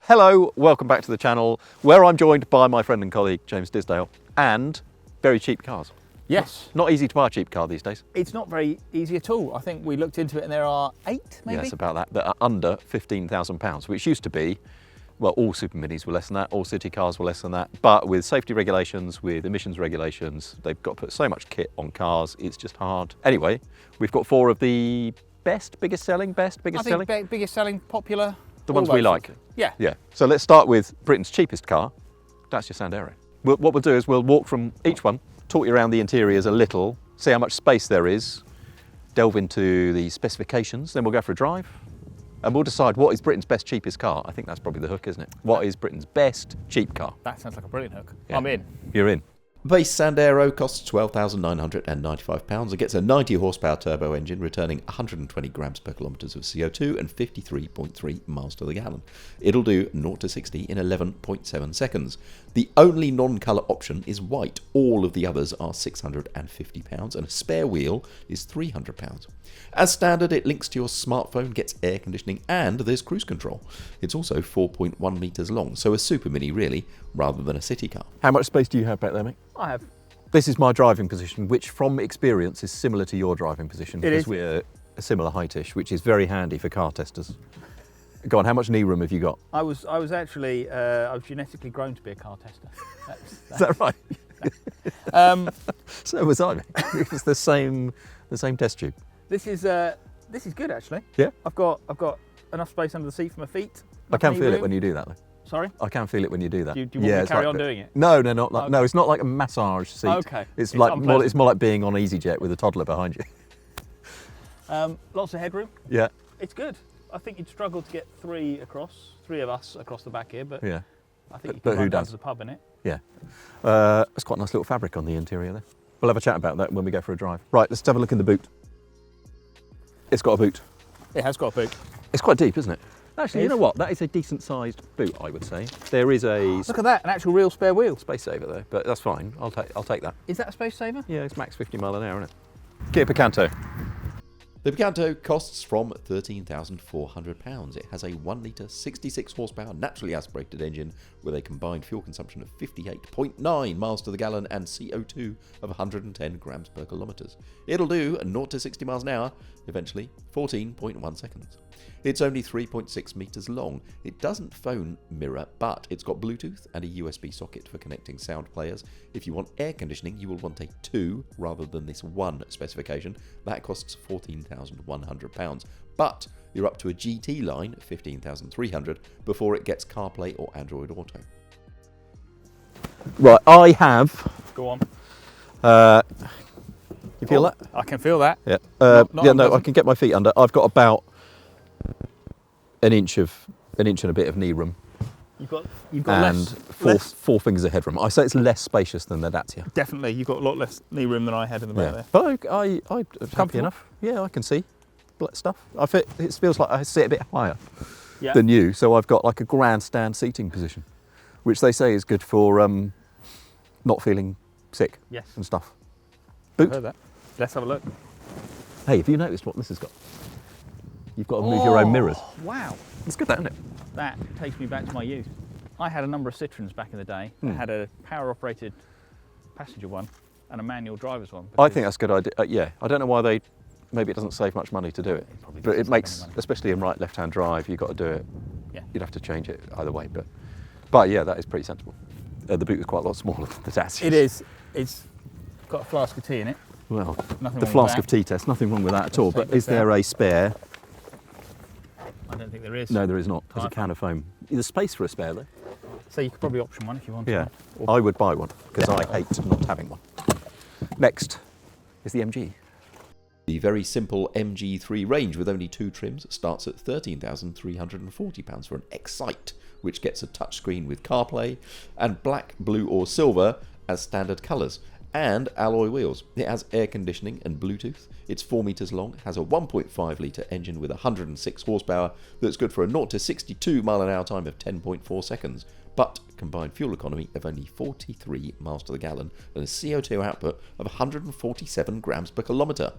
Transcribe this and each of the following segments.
Hello, welcome back to the channel where I'm joined by my friend and colleague James Disdale and very cheap cars. Yes. Not easy to buy a cheap car these days. It's not very easy at all. I think we looked into it and there are 8 maybe? Yes, about that are under £15,000, which used to be, well, all super minis were less than that, all city cars were less than that, but with safety regulations, with emissions regulations, they've got to put so much kit on cars, it's just hard. Anyway, we've got 4 of the biggest selling, biggest selling, popular. The ones we like. Yeah. Yeah. So let's start with Britain's cheapest car, Dacia Sandero. What we'll do is we'll walk from each one, talk you around the interiors a little, see how much space there is, delve into the specifications, then we'll go for a drive, and we'll decide what is Britain's best cheapest car. I think that's probably the hook, isn't it? What is Britain's best cheap car? That sounds like a brilliant hook. Yeah. I'm in. You're in. Base Sandero costs £12,995 and gets a 90 horsepower turbo engine returning 120 grams per kilometre of CO2 and 53.3 miles to the gallon. It'll do 0 to 60 in 11.7 seconds. The only non-colour option is white. All of the others are £650 and a spare wheel is £300. As standard, it links to your smartphone, gets air conditioning and there's cruise control. It's also 4.1 metres long, so a super mini really, rather than a city car. How much space do you have back there, mate? I have. This is my driving position, which from experience is similar to your driving position because is. we're a similar heightish, which is very handy for car testers. Go on, how much knee room have you got? I was actually I was genetically grown to be a car tester. Is that right? So was I. It was the same test tube. This is good actually. Yeah. I've got enough space under the seat for my feet. I can feel it when you do that though. Sorry? I can feel it when you do that. Do you want me to carry on doing it? No, not like, Okay. no, it's not like a massage seat. Okay. It's unpleasant. more like being on EasyJet with a toddler behind you. Lots of headroom. Yeah. It's good. I think you'd struggle to get 3 of us across the back here, but Yeah. I think you But can who run down does? to the pub in it. Yeah. It's quite a nice little fabric on the interior there. We'll have a chat about that when we go for a drive. Right, let's have a look in the boot. It's got a boot. It has got a boot. It's quite deep, isn't it? Actually, It you know is. what? That is a decent sized boot, I would say. There is a Look at that, an actual real spare wheel. space saver though, but that's fine. I'll take that. Is that a space saver? Yeah, it's max 50 mile an hour, isn't it? Kia Picanto. The Picanto costs from £13,400. It has a 1 litre 66 horsepower naturally aspirated engine with a combined fuel consumption of 58.9 miles to the gallon and CO2 of 110 grams per kilometre. It'll do 0 to 60 miles an hour, eventually 14.1 seconds. It's only 3.6 metres long. It doesn't phone mirror, but it's got Bluetooth and a USB socket for connecting sound players. If you want air conditioning, you will want a 2 rather than this 1 specification. That costs £14,100. But you're up to a GT line, £15,300, before it gets CarPlay or Android Auto. Right, I have. Go on. You feel that? I can feel that. Yeah. Not Yeah. No, I unpleasant. can get my feet under. I've got about an inch and a bit of knee room You've got and four fingers of headroom. I say it's less spacious than the Dacia. Definitely, you've got a lot less knee room than I had in the back there. But I'm happy Comfortable? enough. Yeah, I can see stuff. It feels like I sit a bit higher Yeah. than you, so I've got like a grandstand seating position, which they say is good for not feeling sick Yes. and stuff. I Boot. heard that. Let's have a look. Hey, have you noticed what this has got? You've got to move your own mirrors. Wow. It's good, that, isn't it? That takes me back to my youth. I had a number of Citroens back in the day. I had a power-operated passenger one and a manual driver's one. I think that's a good idea. Yeah, I don't know why maybe it doesn't save much money to do it, probably but doesn't it save makes, any money. especially in right left-hand drive, you've got to do it. Yeah. You'd have to change it either way, but yeah, that is pretty sensible. The boot is quite a lot smaller than the Dacia. It is. It's got a flask of tea in it. Well, Nothing the wrong flask with of tea test, nothing wrong with that at all. Let's But take is this there out. a spare? I don't think there is. No, there is not. There's a Right. can of foam. There's space for a spare though. So you could probably option one if you wanted. Yeah, one. I would buy one because I hate not having one. Next is the MG. The very simple MG3 range with only 2 trims starts at £13,340 for an Excite, which gets a touchscreen with CarPlay and black, blue or silver as standard colours, and alloy wheels. It has air conditioning and Bluetooth. It's 4 metres long, has a 1.5 litre engine with 106 horsepower that's good for a 0 to 62 mile an hour time of 10.4 seconds, but combined fuel economy of only 43 miles to the gallon and a CO2 output of 147 grams per kilometre.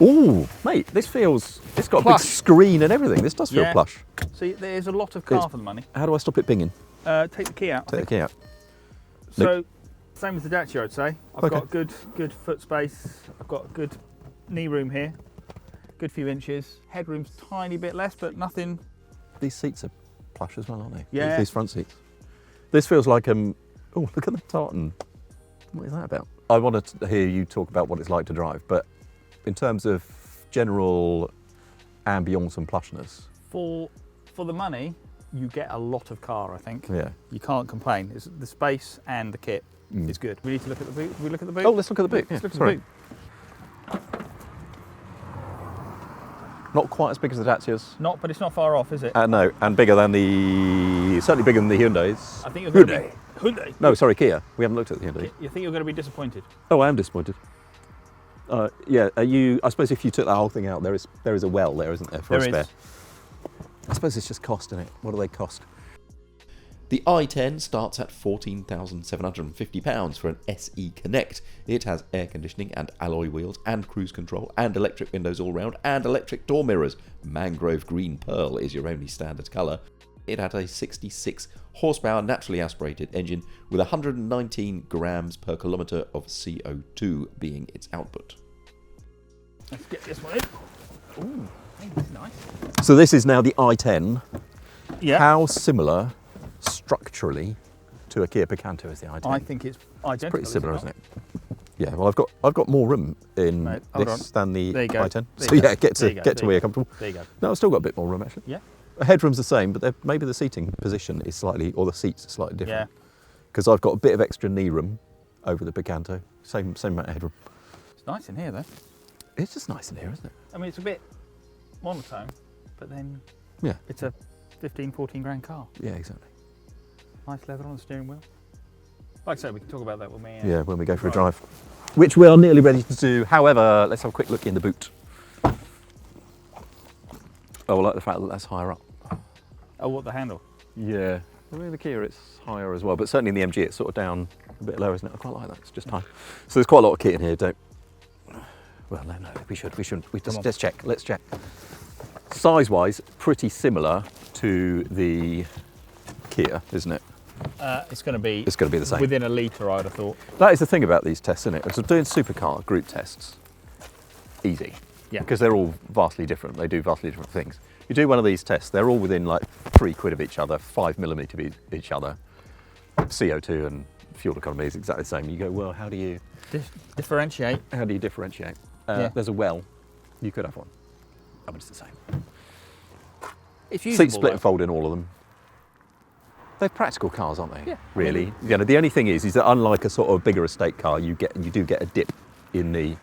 Ooh, mate, this feels, it's got a Plush. big screen and everything. This does feel Yeah. plush. See, there's a lot of car It's- for the money. How do I stop it binging? Take the key out. I Take the think. key out. So, same as the Dacia, I'd say. I've Okay. got good foot space. I've got good knee room here. Good few inches. Headroom's tiny bit less, but nothing. These seats are plush as well, aren't they? Yeah. These front seats. This feels like, oh, look at the tartan. What is that about? I wanted to hear you talk about what it's like to drive, but in terms of general ambience and plushness, For the money, you get a lot of car, I think. yeah. You can't complain. It's the space and the kit is good. We need to look at the boot. Can we look at the boot? Oh, let's look at the boot. Let's Yeah, look at sorry. the boot. Not quite as big as the Dacias. But it's not far off, is it? No, and bigger than certainly bigger than the Hyundais. I think you're going to be Hyundai. No, sorry, Kia. We haven't looked at the Hyundai. You think you're going to be disappointed? Oh, I am disappointed. Yeah, I suppose if you took that whole thing out, there is a well there, isn't there, for a There spare? is. I suppose it's just cost, isn't it? What do they cost? The i10 starts at £14,750 for an SE Connect. It has air conditioning and alloy wheels and cruise control and electric windows all round and electric door mirrors. Mangrove green pearl is your only standard colour. It had a 66 horsepower naturally aspirated engine with 119 grams per kilometre of CO2 being its output. Let's get this one in. Ooh, hey, that's nice. So this is now the i10. Yeah. How similar structurally to a Kia Picanto is the i10? I think it's identical. Pretty similar, is it isn't it? Yeah. Well, I've got more room in Right, hold this than the There you go. i10. There So you go. yeah, get There to you go. get to There where you you're comfortable. There you go. No, I've still got a bit more room actually. Yeah. The headroom's the same, but maybe the seating position is slightly, or the seats are slightly different. Yeah. Because I've got a bit of extra knee room over the Picanto. Same amount of headroom. It's nice in here, though. It's just nice in here, isn't it? I mean, it's a bit monotone, but then Yeah. it's a 15, 14 grand car. Yeah, exactly. Nice leather on the steering wheel. Like I said, we can talk about that when we. Yeah, when we go for a drive. drive. Which we are nearly ready to do. However, let's have a quick look in the boot. Oh, I like the fact that that's higher up. Oh, what, the handle? Yeah. Well, in the Kia it's higher as well, but certainly in the MG it's sort of down a bit lower, isn't it? I quite like that. It's just high. So there's quite a lot of kit in here. Well, no, we shouldn't. Let's check. Let's check. Size-wise, pretty similar to the Kia, isn't it? It's going to be. It's going to be the same. Within a litre, I'd have thought. That is the thing about these tests, isn't it? So doing supercar group tests, easy. Yeah. Because they're all vastly different. They do vastly different things. You do one of these tests, they're all within like £3 of each other, 5mm of each other. CO2 and fuel economy is exactly the same. You go, well, how do you Differentiate. differentiate? Yeah. There's a well. You could have one. I mean, it's the same. It's usable. Seat split and though. fold in all of them. They're practical cars, aren't they? Yeah. Really. You know, the only thing is that unlike a sort of bigger estate car, you do get a dip in a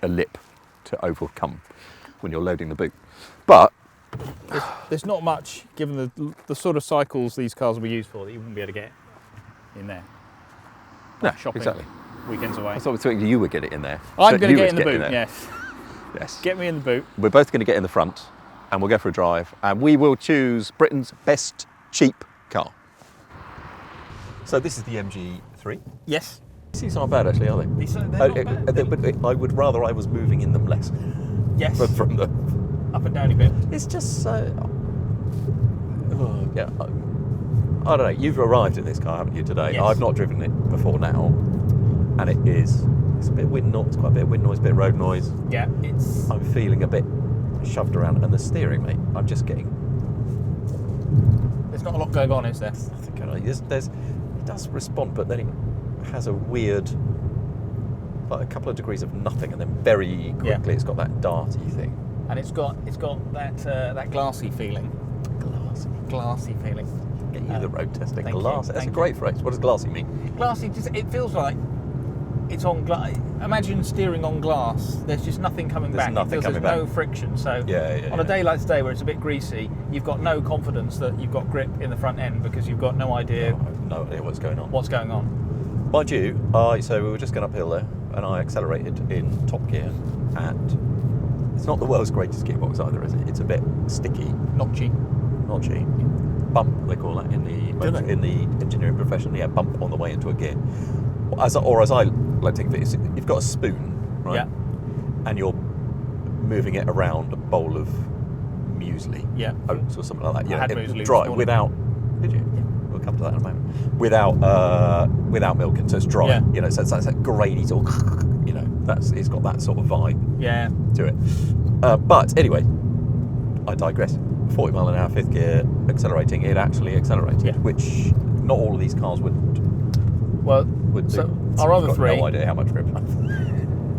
lip to overcome when you're loading the boot. But There's not much, given the sort of cycles these cars will be used for, that you wouldn't be able to get in there. no, Shopping, exactly. weekends away. I thought you would get it in there. I'm But going you to would get in the boot, there. yes. Yes. Get me in the boot. We're both going to get in the front and we'll go for a drive and we will choose Britain's best cheap car. So this is the MG3. Yes. These aren't bad actually, are they? They're not bad. But I would rather I was moving in them less Yes. from the. Up and down a bit. It's just so. Oh, yeah. I don't know. You've arrived in this car, haven't you, today? Yes. I've not driven it before now, and it's a bit wind noise, quite a bit of wind noise, a bit of road noise. Yeah, it's. I'm feeling a bit shoved around, and the steering, mate. I'm just getting. There's not a lot going on, is there? Nothing going on. It does respond, but then it has a weird, like a couple of degrees of nothing, and then very quickly it's got that darty thing. And it's got that glassy feeling. Glassy feeling. Get you the road testing. thank you, Glassy. That's a thank great phrase. What does glassy mean? Glassy, just it feels like it's on glass. Imagine steering on glass. There's just nothing coming There's back. nothing It feels coming there's no back. friction. So Yeah, on a day like today where it's a bit greasy, you've got no confidence that you've got grip in the front end because you've got no idea I have no idea what's going on. what's going on. Mind you, so we were just going uphill there, and I accelerated in top gear, and it's not the world's greatest gearbox either, is it? It's a bit sticky, Notchy. notchy. Bump, they call that in the engineering profession. Yeah, bump on the way into a gear. As I like to think of it, you've got a spoon, right? Yeah. And you're moving it around a bowl of muesli, Yeah. oats or something like that. I had muesli this dry morning. without. Did you? Yeah. We'll come to that in a moment. Without milk, and so it's dry. Yeah. You know, so it's that grainy sort of. You know, it's got that sort of vibe Yeah. to it. But anyway, I digress. 40 mile an hour, fifth gear, accelerating. It actually accelerated, Yeah. which not all of these cars would do. So So our I've other got three, no idea how much grip.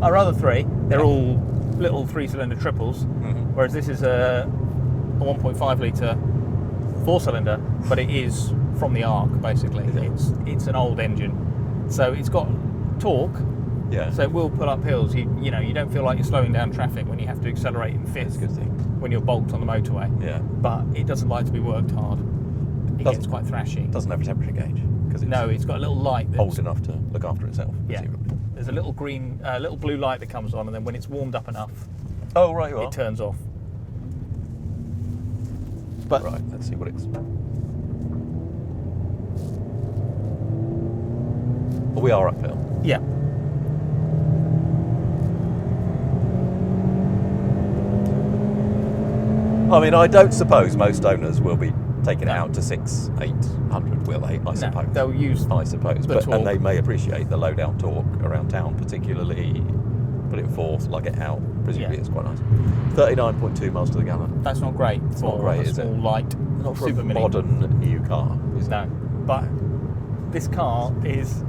our other three, they're all little 3-cylinder triples, Mhm. whereas this is a 1.5 litre 4-cylinder, but it is from the arc basically. It's an old engine, so it's got torque. Yeah. So it will pull up hills. You know, you don't feel like you're slowing down traffic when you have to accelerate in That's fifth a good thing. when you're bulked on the motorway. Yeah. But it doesn't like to be worked hard. It gets quite thrashy. It doesn't have a temperature gauge because it's No, it's got a little light that's old enough to look after itself. Yeah. presumably. There's a little green, little blue light that comes on, and then when it's warmed up enough, Oh, right, you are. it turns off. But Right, let's see what it's. Oh, we are uphill. yeah, I mean, I don't suppose most owners will be taking it out to 600-800, will they? I suppose. no, they'll use I suppose. the But, torque. and they may appreciate the low down torque around town, particularly put it forth, lug it out. Presumably Yeah. it's quite nice. 39.2 miles to the gallon. That's not great for not great, a is it? small light Not for super a mini. modern new car, is it? No, but this car is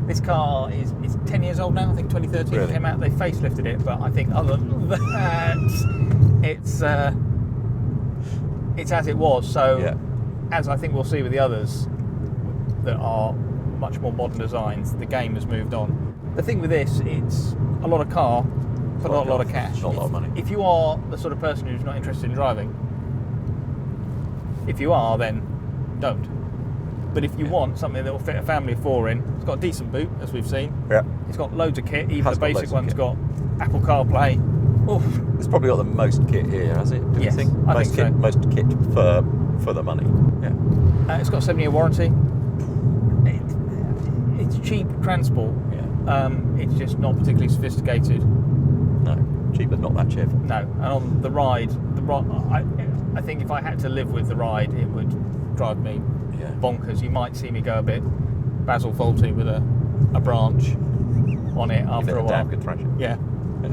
this car is 10 years old now. I think 2013 Really? it came out. They facelifted it, but I think other than that, it's as it was. So, Yeah. as I think we'll see with the others that are much more modern designs, the game has moved on. The thing with this, it's a lot of car, but not a lot of cash. Not a lot of money. If you are the sort of person who's not interested in driving, if you are, then don't. But if you want something that will fit a family of four in, it's got a decent boot, as we've seen. Yeah. It's got loads of kit. Even Has the got basic loads of one's kit. got Apple CarPlay. Oof. It's probably got the most kit here, has it? Do Yes, you think? I Most think kit, so. most kit for the money. Yeah. It's got a 7-year warranty. It's cheap transport. Yeah. It's just not particularly sophisticated. No. Cheap, but not that cheerful. No. And on the ride, I think if I had to live with the ride, it would drive me Yeah. bonkers. You might see me go a bit Basil Fawlty with a branch on it after a while. Damn good thrashing. Yeah. Yeah.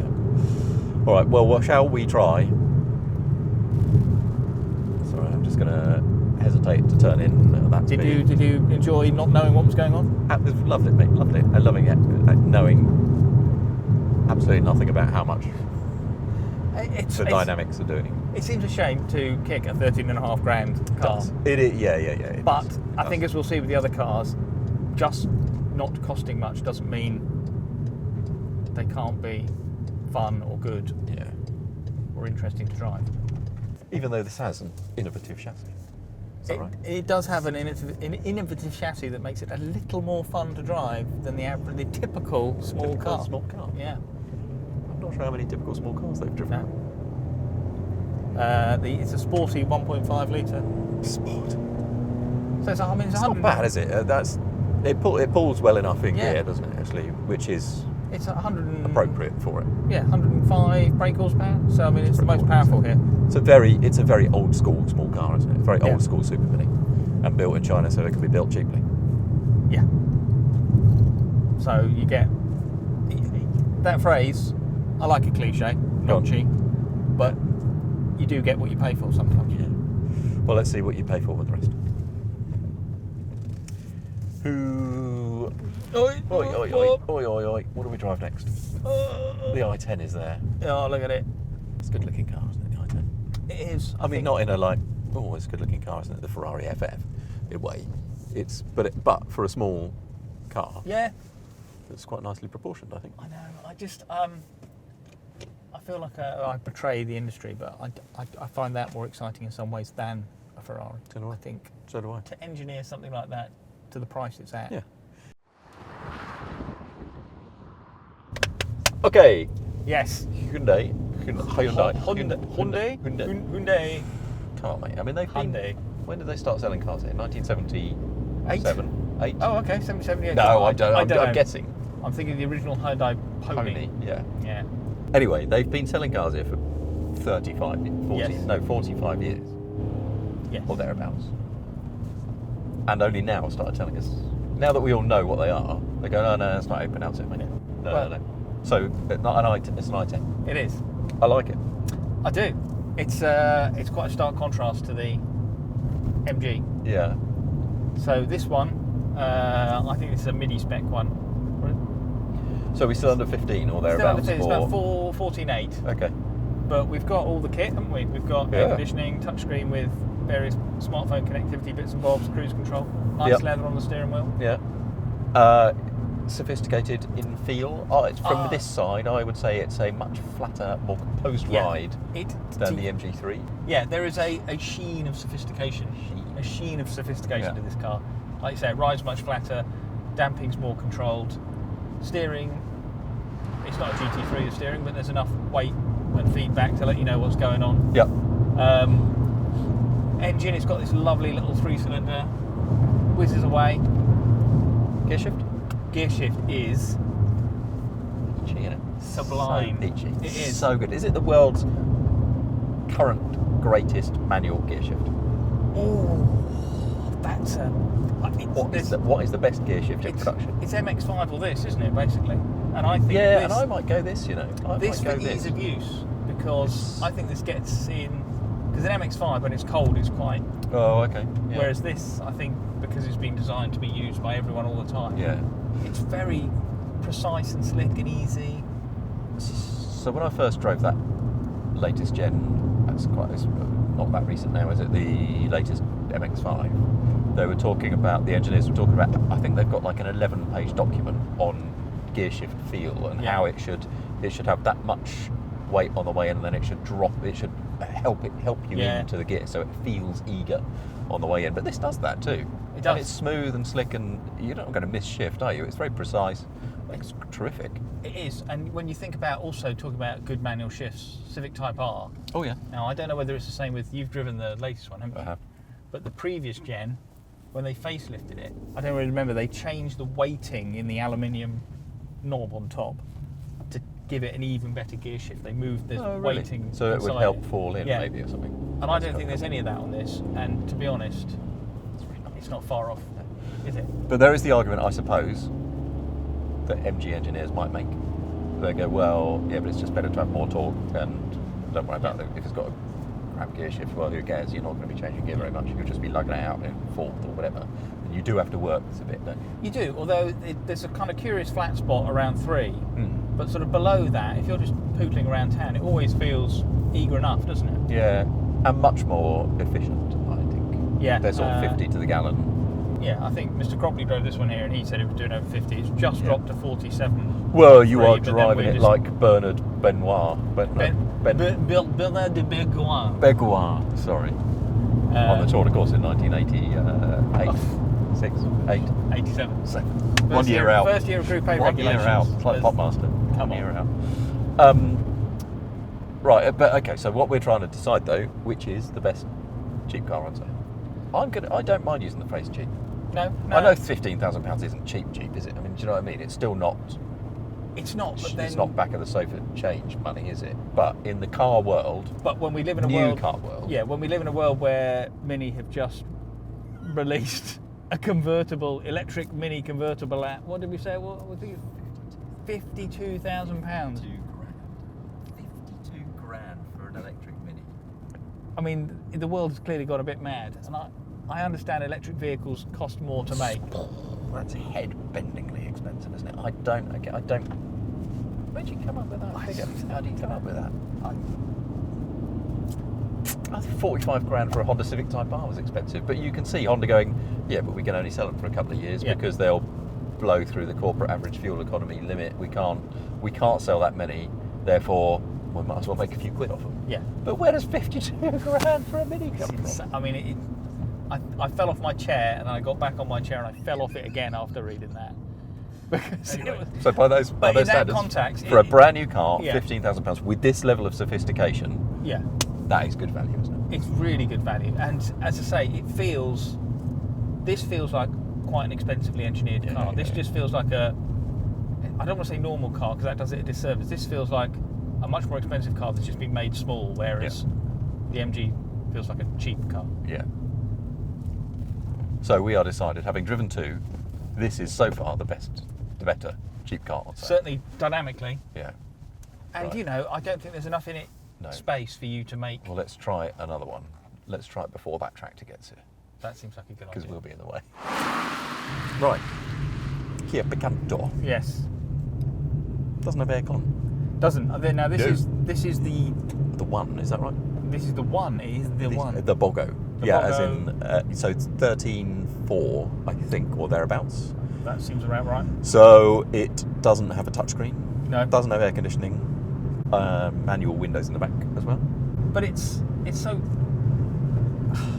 All right. Well, shall we try? Sorry, I'm just going to hesitate to turn in that. Did speed. you enjoy not knowing what was going on? Loved it, mate. Loved it. And loving it. Knowing absolutely nothing about how much It's, the dynamics are doing. It seems a shame to kick a 13.5 grand car. It is. Yeah. It But does. I It think, does. as we'll see with the other cars, just not costing much doesn't mean they can't be fun or good Yeah. or interesting to drive. Even though this has an innovative chassis. Is that right? It does have an innovative chassis that makes it a little more fun to drive than the typical small car. Small car. Yeah. I'm not sure how many typical small cars they've driven. No. It's a sporty 1.5 litre. Sport. So it's 100. It's not bad, is it? It pulls well enough in Yeah. gear, doesn't it? Actually, which is It's 100. appropriate for it. Yeah, 105 brake horsepower. So I mean, it's the most powerful here. It's a very old school small car, isn't it? Very Yeah. old school super mini, and built in China, so it can be built cheaply. Yeah. So you get that phrase. I like a cliche, Go on. not cheap, but you do get what you pay for sometimes. Yeah. Well, let's see what you pay for with the rest. Who? Oi, Oi, oi, oi, oi, oi, oi. What do we drive next? The i10 is there. Oh, look at it. It's a good looking car, isn't it? The i10. It is. I mean, think- not in a like, oh, it's a good looking car, isn't it? The Ferrari FF, in a way. But for a small car, Yeah, it's quite nicely proportioned, I think. I know. I just I feel like I betray the industry, but I find that more exciting in some ways than a Ferrari. So do I. I think So do I. to engineer something like that to the price it's at. Yeah. Okay. Yes. Hyundai. Hyundai. Car, mate. I mean, they've been. Hyundai. When did they start selling cars here? 1977. 8. Oh, okay. 78. No, I don't. I'm know. guessing. I'm thinking the original Hyundai Pony. Yeah. Yeah. Anyway, they've been selling cars here for 45 years. Yes. Or thereabouts. And only now started telling us. Now that we all know what they are, they go, no, that's not how you pronounce it, mate. No. So it's not an i10, it's an i10. It is. I like it. I do. It's quite a stark contrast to the MG. Yeah. So this one, I think this is a midi spec one. So we're still under 15 or Still thereabouts? it's about 14.8. Okay. But we've got all the kit, haven't we? We've got air conditioning, touchscreen with various smartphone connectivity bits and bobs, cruise control, nice leather on the steering wheel. Yeah. Sophisticated in feel. It's from this side, I would say it's a much flatter, more composed ride than the MG3. Yeah, there is a sheen of sophistication. A sheen of sophistication to this car. Like you say, it rides much flatter, damping's more controlled, steering, it's not a GT3 the steering, but there's enough weight and feedback to let you know what's going on. Yep. Engine, it's got this lovely little 3-cylinder, whizzes away. Gear shift? Gear shift is peachy, isn't it? Sublime. So peachy. It is. So good. Is it the world's current greatest manual gear shift? Oh, that's What is the best gear shift in production? It's MX-5 or this, isn't it, basically? And I think and I might go this, you know. This for ease of use, because I think this gets in, because an MX-5 when it's cold is quite... Oh, okay. Yeah. Whereas this, I think, because it's been designed to be used by everyone all the time. Yeah. It's very precise and slick and easy. So when I first drove that latest gen, it's not that recent now, is it? The latest MX-5. They were talking about, the engineers were talking about, I think they've got like an 11-page document on gear shift feel and how it should have that much weight on the way in, and then it should drop. It should help you into the gear, so it feels eager on the way in. But this does that too. It does. And it's smooth and slick, and you're not going to miss shift, are you? It's very precise. It's terrific. It is, and when you think about also talking about good manual shifts, Civic Type R. Oh yeah. Now I don't know whether it's the same with, you've driven the latest one, haven't you? I have. But the previous gen, when they facelifted it, I don't really remember, they changed the weighting in the aluminium knob on top to give it an even better gear shift. They moved the weighting so it would inside help fall in maybe or something. And I don't think there's any of that on this, and to be honest, it's not far off, is it? But there is the argument, I suppose, that MG engineers might make. They go, well, yeah, but it's just better to have more torque, and don't worry about it. If it's got a crap gear shift, well, who cares? You're not going to be changing gear very much. You'll just be lugging it out in fourth or whatever. And you do have to work this a bit, don't you? You do, although there's a kind of curious flat spot around 3, but sort of below that, if you're just pootling around town, it always feels eager enough, doesn't it? Yeah, and much more efficient, I think. Yeah. They're sort of 50 to the gallon. Yeah, I think Mr. Cropley drove this one here and he said it was doing over 50. It's just dropped to 47. Well, you are driving it like Bernard Benoit. Bernard de Bergoin. Bergoin, sorry. On the Tour de Course in 1988. 87. 1 year out. First year of Group A 1 year regulations. out. It's like Popmaster. Come 1 year on. out. Right, but okay, so what we're trying to decide though, which is the best cheap car on sale? I don't mind using the phrase cheap. No. I know £15,000 isn't cheap, is it? I mean, do you know what I mean? It's still not. It's not. But then, it's not back of the sofa change money, is it? But in the car world. But when we live in a new car world. Yeah, when we live in a world where Mini have just released a convertible, electric Mini convertible at, what did we say? What was it? £52,000. £52,000 for an electric Mini. I mean, the world has clearly gone a bit mad, and I understand electric vehicles cost more to make. That's head-bendingly expensive, isn't it? I don't. Where'd you come up with that figure? How do you come up with that? I think 45 grand for a Honda Civic Type R was expensive, but you can see Honda going, yeah, but we can only sell them for a couple of years because they'll blow through the corporate average fuel economy limit. We can't sell that many, therefore we might as well make a few quid off them. Yeah. But where does 52 grand for a Mini come from? I mean, I fell off my chair and then I got back on my chair and I fell off it again after reading that. Because anyway, so by those standards, for a brand new car, £15,000 with this level of sophistication, that is good value, isn't it? It's really good value, and as I say, this feels like quite an expensively engineered car. This just feels like I don't want to say normal car because that does it a disservice. This feels like a much more expensive car that's just been made small, whereas the MG feels like a cheap car. Yeah. So we are decided, having driven 2, this is so far the better cheap car. I'd say. Certainly dynamically. Yeah. And Right. you know, I don't think there's enough in it space for you to make. Well, let's try another one. Let's try it before that tractor gets here, That seems like a good idea. because we'll be in the way. Right. Kia Picanto. Yes. Doesn't have aircon. Doesn't. Now this No. is the The one, is that right? this is the one. It is the one. The Bogo. The yeah, Bogo. as in, so it's 13.4, I think, or thereabouts. That seems about right. So it doesn't have a touchscreen. No. Doesn't have air conditioning. Manual windows in the back as well. But it's so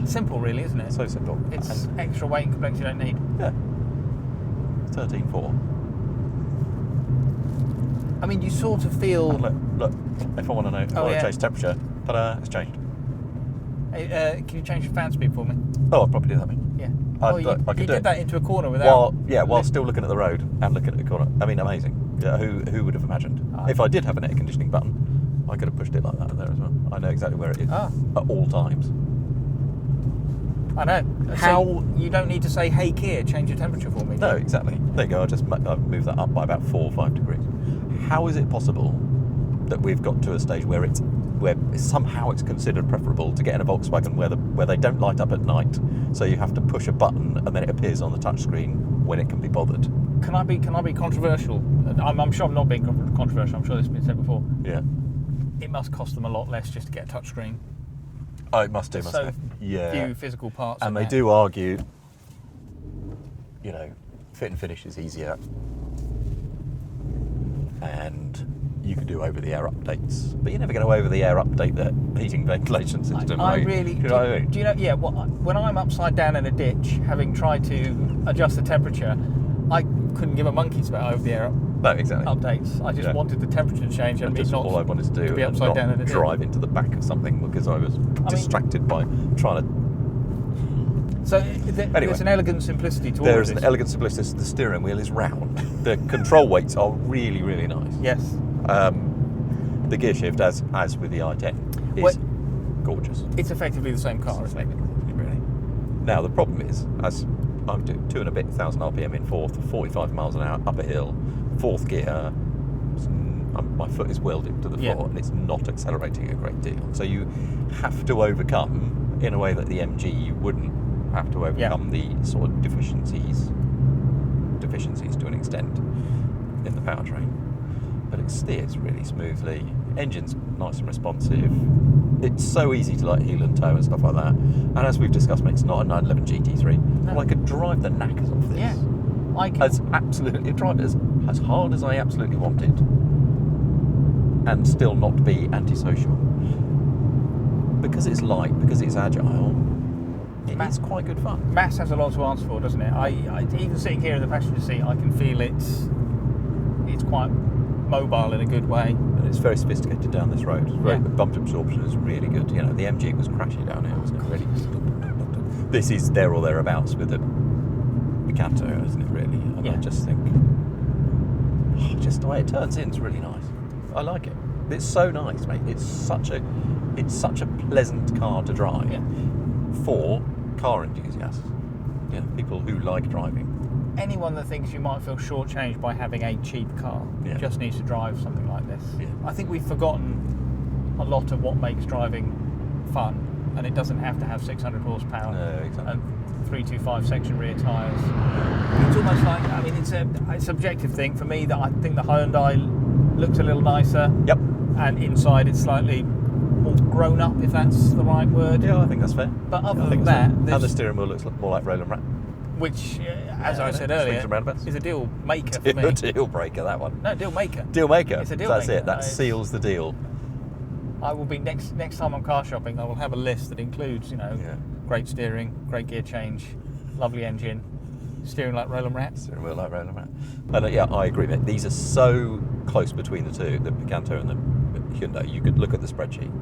simple, really, isn't it? So simple. It's extra weight and complexity you don't need. Yeah. 13.4. I mean, you sort of feel. And look. If I want to know, if I want to change temperature, ta-da, it's changed. Can you change the fan speed for me? Oh, I'll probably do that. Yeah. I you could do did it. that into a corner without. While still looking at the road and looking at the corner. I mean, amazing. Yeah, who would have imagined? If I did have an air conditioning button, I could have pushed it like that there as well. I know exactly where it is at all times. I know. How- So you don't need to say, "Hey Kia, change your temperature for me." No, exactly. There you go. I've moved that up by about 4 or 5 degrees. How is it possible that we've got to a stage where somehow it's considered preferable to get in a Volkswagen where they don't light up at night, so you have to push a button and then it appears on the touchscreen when it can be bothered? Can I be controversial? I'm sure I'm not being controversial. I'm sure this has been said before. Yeah. It must cost them a lot less just to get a touchscreen. Oh, it must do. There's Must so do. Yeah. few physical parts. And in they there. do argue, fit and finish is easier, and you can do over-the-air updates, but you're never going to over-the-air update the heating ventilation system. I are you? really Do you know what I mean? do you know? Yeah. When I'm upside down in a ditch, having tried to adjust the temperature, I couldn't give a monkey's about over-the-air No, exactly. updates. I just wanted the temperature to change and That's me not all I wanted to do, to be and upside not down in a ditch. drive into the back of something because I was distracted by trying to. So Anyway, there's an elegant simplicity to all There is of an this. elegant simplicity. The steering wheel is round. The control weights are really, really nice. Yes. The gear shift, as with the i10, is Well, gorgeous. It's effectively the same car, isn't it? Really. Now the problem is, as I'm doing 2 and a bit thousand RPM in fourth, 45 miles an hour up a hill, fourth gear, my foot is welded to the floor and it's not accelerating a great deal. So you have to overcome, in a way that the MG you wouldn't have to overcome, the sort of deficiencies to an extent in the powertrain. But it steers really smoothly. Engine's nice and responsive. It's so easy to heel and toe and stuff like that. And as we've discussed, mate, it's not a 911 GT3. No. Well, I could drive the knackers off this. Yeah. I can. Drive it as hard as I absolutely wanted, and still not be antisocial. Because it's light, because it's agile, it's quite good fun. Mass has a lot to answer for, doesn't it? I even sitting here in the passenger seat, I can feel it's quite mobile in a good way. And it's very sophisticated down this road. Bump absorption is really good. You know, the MG was crashy down here, wasn't it? Really. This is there or thereabouts with the Picanto, isn't it? Really. And I just think, just the way it turns in is really nice. I like it. It's so nice, mate. It's such a pleasant car to drive for car enthusiasts. You know, people who like driving. Anyone that thinks you might feel shortchanged by having a cheap car just needs to drive something like this. Yeah. I think we've forgotten a lot of what makes driving fun, and it doesn't have to have 600 horsepower No, exactly. and 325 section rear tyres. It's almost like, I mean, it's a subjective thing for me that I think the Hyundai looks a little nicer. Yep. And inside it's slightly more grown up, if that's the right word. Yeah, I think that's fair. But other I think than that's that, fair. And the there's- steering wheel looks more like Roland Rat. which, as I said swings earlier, and roundabouts. is a deal maker for me. Deal breaker, that one. No, deal maker. Deal maker. It's a deal That's maker. it. That seals the deal. I will be next time I'm car shopping. I will have a list that includes, great steering, great gear change, lovely engine, steering like Roland Rat. Steering wheel like Roland Rat. And I agree, mate. These are so close between the two, the Picanto and the Hyundai. You could look at the spreadsheet.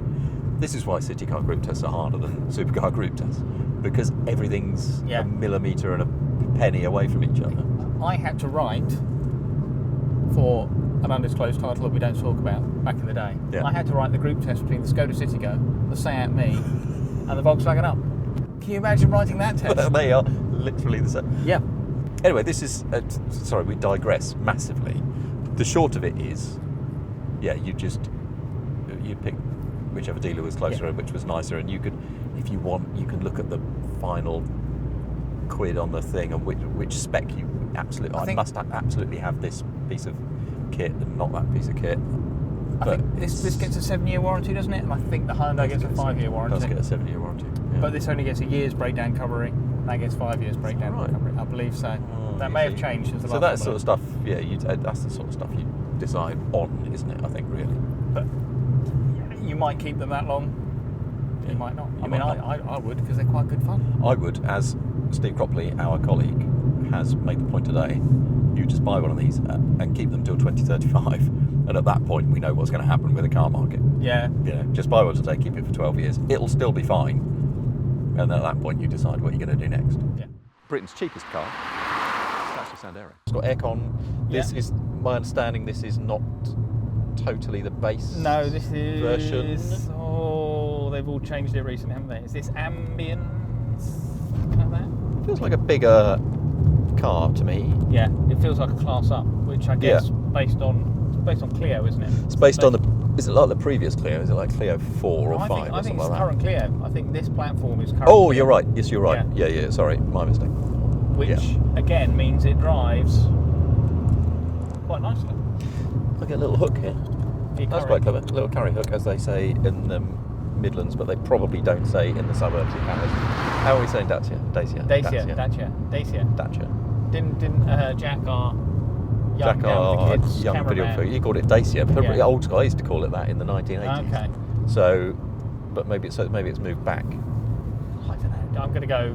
This is why city car group tests are harder than supercar group tests, because everything's a millimetre and a penny away from each other. I had to write for an undisclosed title that we don't talk about back in the day. Yeah. I had to write the group test between the Skoda Citigo, the Seat Me, and the Volkswagen Up. Can you imagine writing that test? They are literally the same. Yeah. Anyway, this is, sorry, we digress massively. The short of it is, yeah, you pick whichever dealer was closer and which was nicer, and you could, if you want, you can look at the final quid on the thing and which spec you absolutely, I must absolutely have this piece of kit and not that piece of kit. I think this gets a 7-year warranty, doesn't it? And I think the Hyundai gets a 5-year warranty. Does get a 7-year warranty. Yeah. But this only gets a year's breakdown covering. That gets 5 years breakdown covering. I believe so. That may have changed since the last. So that sort of stuff, yeah, that's the sort of stuff you decide on, isn't it? I think really. But you might keep them that long. You might not. I mean, I would, because they're quite good fun. I would, as Steve Cropley, our colleague, has made the point today. You just buy one of these and keep them till 2035, and at that point we know what's going to happen with the car market. Yeah. You know, just buy one today, keep it for 12 years. It'll still be fine, and then at that point you decide what you're going to do next. Yeah. Britain's cheapest car, Dacia Sandero. It's got aircon. This is, my understanding, this is not totally the base. No, this is version. Oh, they've all changed it recently, haven't they? Is this ambience? Like that? Feels like a bigger car to me. Yeah, it feels like a class up, which I guess based on Clio, isn't it? It's based on the. Is it like the previous Clio? Is it like Clio 4 or 5 or I think something it's like current Clio. I think this platform is current. Oh, Clio, you're right. Yes, you're right. Yeah. Yeah. Sorry, my mistake. which again means it drives quite nicely. Look at a little hook here. That's quite clever. A little carry hook, as they say in the Midlands, but they probably don't say in the suburbs in Canada. How are we saying Dacia? Dacia. Didn't Jack, our young videographer, he called it Dacia. Old school, I used to call it that in the 1980s. Okay. So, but maybe it's moved back. I don't know. I'm gonna go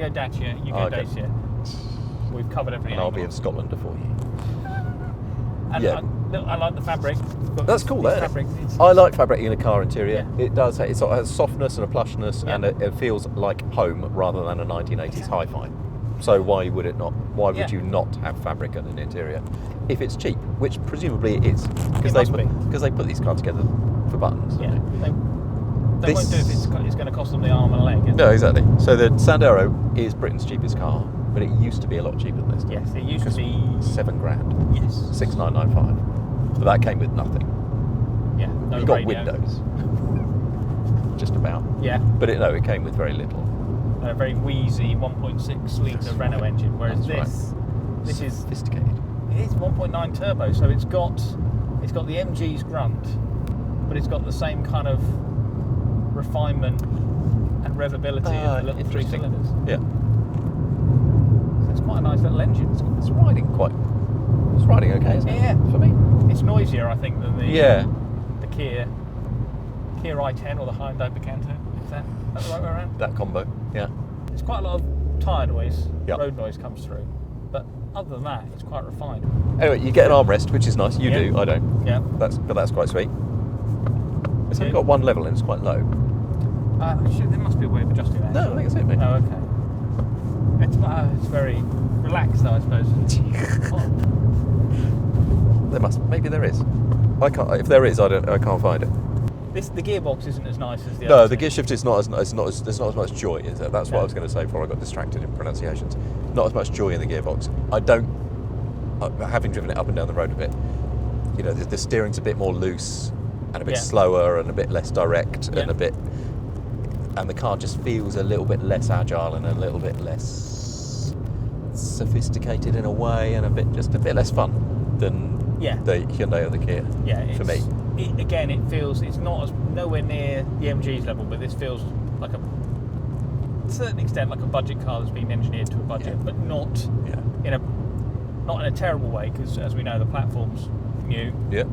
Dacia. You go Dacia. We've covered every And angle. I'll be in Scotland before you. And Yeah. I like the fabric. That's cool, that. Fabric, I like fabric in a car interior. Yeah. It does. It sort of has softness and a plushness, and it feels like home rather than a 1980s hi-fi. So why would it not? Why would you not have fabric in an interior if it's cheap? Which presumably it is, because they put these cars together for buttons. Yeah. They won't do if it's going to cost them the arm and a leg. No, exactly. So the Sandero is Britain's cheapest car, but it used to be a lot cheaper than this. Yes, it used to be £7,000. Yes. 6,995. But that came with nothing. Yeah. No You got radio. windows. Just about. Yeah. But it came with very little. And a very wheezy 1.6 litre Renault engine, whereas this is sophisticated. It is 1.9 turbo, so it's got the MG's grunt, but it's got the same kind of refinement and revability of the little 3 cylinders. Yeah. So it's quite a nice little engine. It's riding okay, isn't it? Yeah. For me. It's noisier, I think, than the Kia i10 or the Hyundai Picanto. Is that the right way around? That combo, yeah. There's quite a lot of tyre noise, Yep. road noise comes through, but other than that, it's quite refined. Anyway, you get an armrest, which is nice. You do, I don't. Yeah. But that's quite sweet. It's only got one level and it's quite low. There must be a way of adjusting that. No, I think it's it, mate. Oh, okay. It's very relaxed, though, I suppose. Maybe there is. I can't. If there is, I can't find it. The gearbox isn't as nice as the No, other the two. gear shift is not as there's not as much joy, is there? That's what I was going to say before I got distracted in pronunciations. Not as much joy in the gearbox. Having driven it up and down the road a bit, you know, the steering's a bit more loose and a bit slower and a bit less direct and and the car just feels a little bit less agile and a little bit less sophisticated in a way, and a bit less fun than the Hyundai or the Kia. Yeah, for me. It feels it's nowhere near the MG's level, but this feels like to a certain extent like a budget car that's been engineered to a budget, but not in a terrible way, because as we know, the platform's new. Yeah.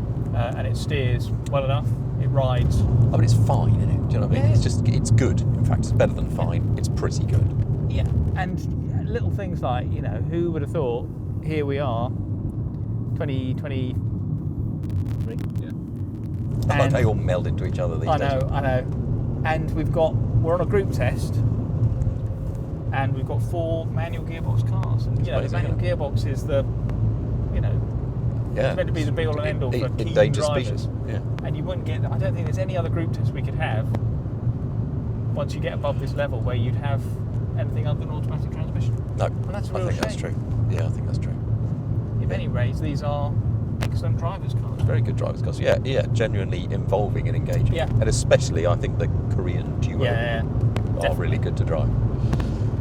And it steers well enough. It rides. I mean, it's fine, isn't it? Do you know what I mean? Yeah. It's good. In fact, it's better than fine. It's pretty good. Yeah, and little things like, you know, who would have thought? Here we are, 2023. Yeah. They all meld into each other these days. I know. And we're on a group test, and we've got 4 manual gearbox cars. And, the manual gearbox is the Yeah. It's meant to be the be all and end all for keen endangered drivers. species. Yeah. And you wouldn't get. I don't think there's any other group test we could have once you get above this level where you'd have anything other than automatic transmission. No, And that's a real I think shame. that's true. Yeah, I think that's true. In many ways, these are excellent drivers' cars. Very good drivers' cars. Yeah, genuinely involving and engaging. Yeah. And especially, I think the Korean duo Yeah, are definitely. really good to drive.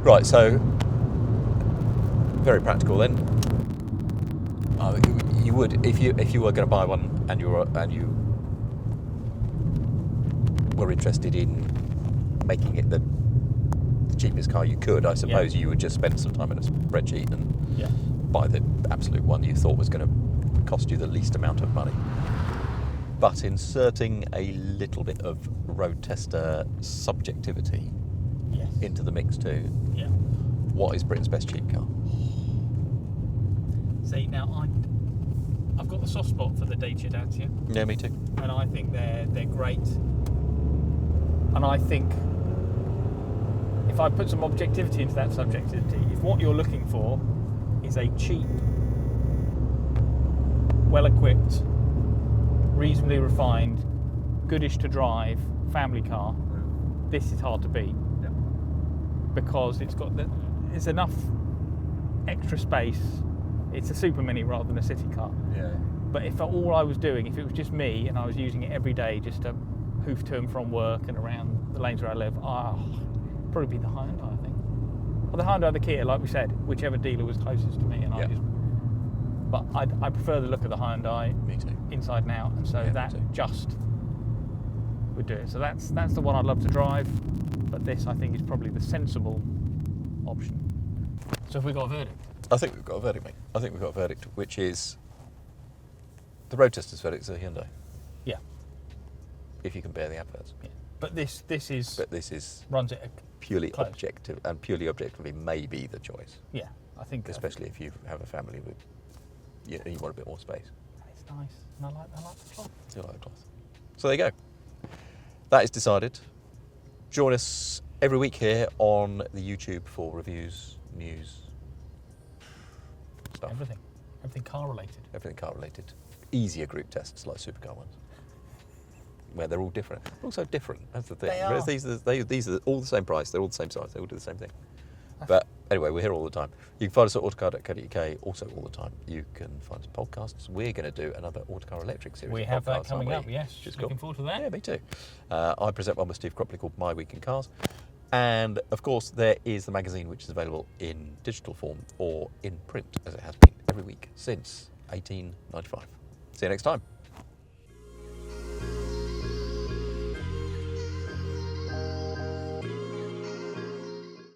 Right, so very practical then. You would if you were going to buy one and you were interested in making it the cheapest car you could. I suppose you would just spend some time in a spreadsheet and buy the absolute one you thought was going to cost you the least amount of money. But inserting a little bit of road tester subjectivity into the mix too. Yeah. What is Britain's best cheap car? See, now I've got the soft spot for the Dacia. Yeah, me too. And I think they're great. And I think if I put some objectivity into that subjectivity, if what you're looking for is a cheap, well-equipped, reasonably refined, goodish to drive family car, this is hard to beat. Because it's enough extra space. It's a super mini rather than a city car. Yeah. But if all I was doing, if it was just me and I was using it every day just to hoof to and from work and around the lanes where I live, probably be the Hyundai, I think. Or the Hyundai or the Kia, like we said, whichever dealer was closest to me. And But I prefer the look of the Hyundai. Me too. Inside and out, and so that just would do it. So that's the one I'd love to drive. But this, I think, is probably the sensible option. So have we got a verdict? I think we've got a verdict, mate. I think we've got a verdict, which is the road tester's verdict is a Hyundai. Yeah. If you can bear the adverts. Yeah. But this is runs it purely close. objective, and purely objectively may be the choice. Yeah, I think. Especially if you have a family with, you want a bit more space. It's nice, and I like the cloth. You like the cloth. So there you go. That is decided. Join us every week here on the YouTube for reviews, news, stuff. Everything car related. Everything car related. Easier group tests like supercar ones, where they're all different. They're also different. That's the thing. They are. Whereas these are all the same price. They're all the same size. They all do the same thing. But anyway, we're here all the time. You can find us at autocar.co.uk also all the time. You can find us podcasts. We're going to do another Autocar Electric series. We of have that podcasts, coming aren't up, we? yes. Which is Looking cool. forward to that. Yeah, me too. I present one with Steve Cropley called My Week in Cars. And of course, there is the magazine, which is available in digital form or in print, as it has been every week since 1895. See you next time.